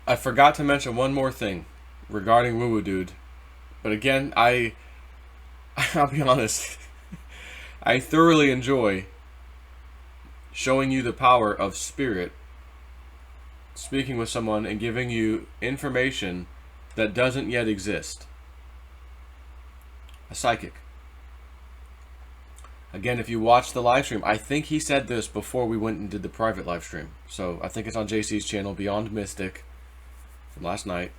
I forgot to mention one more thing regarding Woo Woo Dude. But again, I'll be honest. I thoroughly enjoy showing you the power of spirit, speaking with someone and giving you information that doesn't yet exist. A psychic. Again, if you watch the live stream, I think he said this before we went and did the private live stream. So I think it's on JC's channel, Beyond Mystic, from last night,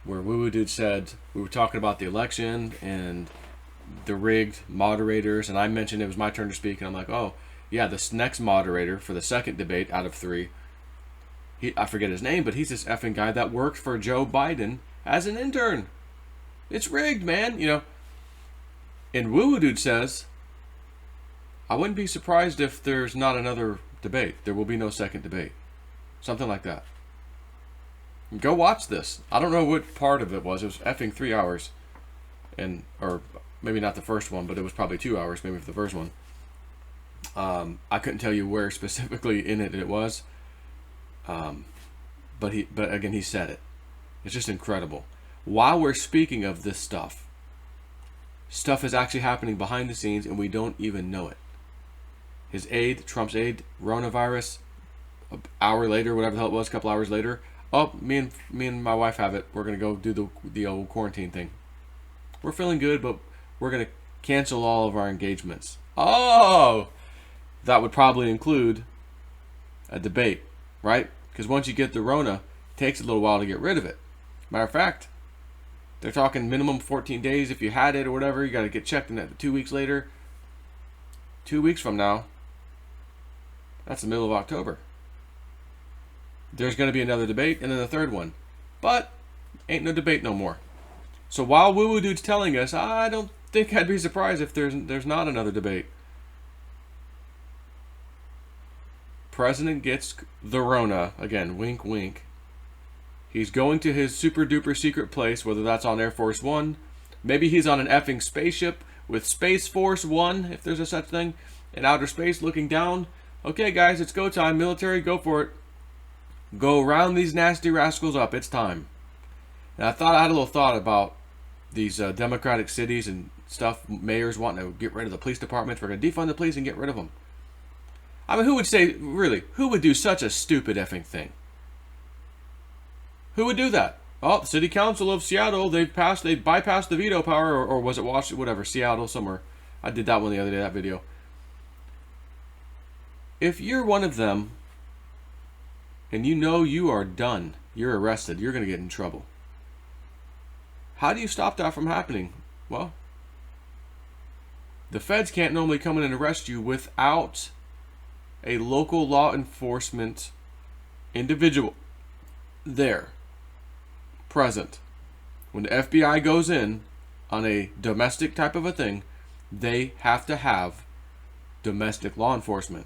where Woo Woo Dude said, we were talking about the election and the rigged moderators, and I mentioned it was my turn to speak, and I'm like, oh, yeah, this next moderator for the second debate out of 3, I forget his name, but he's this effing guy that worked for Joe Biden as an intern. It's rigged, man, you know. And Woo Woo Dude says, I wouldn't be surprised if there's not another debate. There will be no second debate. Something like that. Go watch this. I don't know what part of it was. It was effing 3 hours. Or maybe not the first one, but it was probably 2 hours, maybe for the first one. I couldn't tell you where specifically in it was. But again, he said it. It's just incredible. While we're speaking of this stuff is actually happening behind the scenes and we don't even know it. His aide, Trump's aide, coronavirus, an hour later, whatever the hell it was, a couple hours later, oh, me and my wife have it. We're going to go do the old quarantine thing. We're feeling good, but we're going to cancel all of our engagements. Oh! That would probably include a debate, right? Because once you get the Rona, it takes a little while to get rid of it. Matter of fact, they're talking minimum 14 days if you had it or whatever. You got to get checked in that 2 weeks later. 2 weeks from now, that's the middle of October. There's going to be another debate and then the third one. But ain't no debate no more. So while Woo Woo Dude's telling us, I don't think I'd be surprised if there's not another debate. President gets the Rona. Again, wink, wink. He's going to his super duper secret place, whether that's on Air Force One. Maybe he's on an effing spaceship with Space Force One, if there's a such thing, in outer space looking down. Okay, guys, it's go time. Military, go for it. Go round these nasty rascals up. It's time. And I had a little thought about these democratic cities and stuff, mayors wanting to get rid of the police departments. We're going to defund the police and get rid of them. I mean, who would say, really, who would do such a stupid effing thing? Who would do that? Oh, the City Council of Seattle, they bypassed the veto power, or was it Washington, whatever, Seattle, somewhere. I did that one the other day, that video. If you're one of them, and you know you are done, you're arrested, you're going to get in trouble. How do you stop that from happening? Well, the feds can't normally come in and arrest you without a local law enforcement individual there, present. When the FBI goes in on a domestic type of a thing, they have to have domestic law enforcement.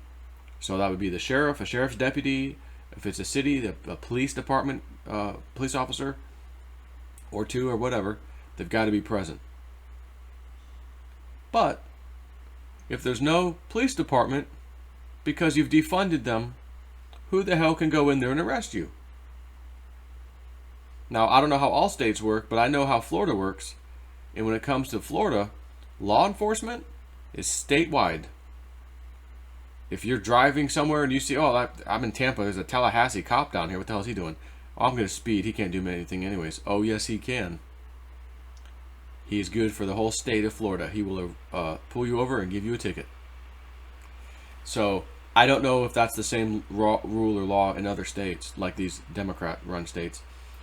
So that would be the sheriff, a sheriff's deputy, if it's a city, a police department, police officer, or 2 or whatever, they've got to be present. But if there's no police department, because you've defunded them, who the hell can go in there and arrest you? Now, I don't know how all states work, but I know how Florida works. And when it comes to Florida, law enforcement is statewide. If you're driving somewhere and you see, oh, I'm in Tampa, there's a Tallahassee cop down here. What the hell is he doing? Oh, I'm going to speed. He can't do anything anyways. Oh, yes, he can. He is good for the whole state of Florida. He will pull you over and give you a ticket. So I don't know if that's the same rule or law in other states, like these Democrat-run states.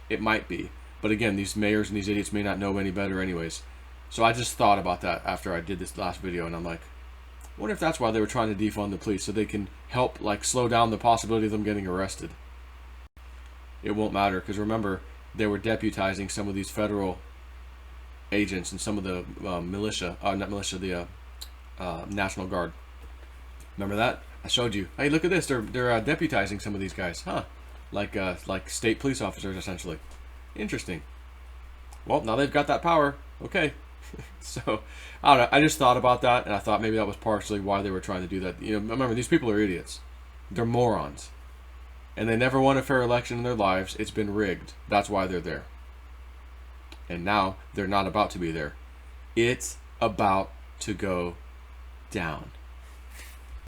It might be. But again, these mayors and these idiots may not know any better anyways. So I just thought about that after I did this last video, and I'm like, I wonder if that's why they were trying to defund the police, so they can help slow down the possibility of them getting arrested. It won't matter, because remember, they were deputizing some of these federal agents and some of the the National Guard. Remember that? I showed you. Hey, look at this. They're deputizing some of these guys, huh? Like state police officers, essentially. Interesting. Well, now they've got that power. Okay. So, I don't know. I just thought about that, and I thought maybe that was partially why they were trying to do that. You know, remember, these people are idiots. They're morons. and they never won a fair election in their lives. It's been rigged. That's why they're there. And now they're not about to be there. It's about to go down.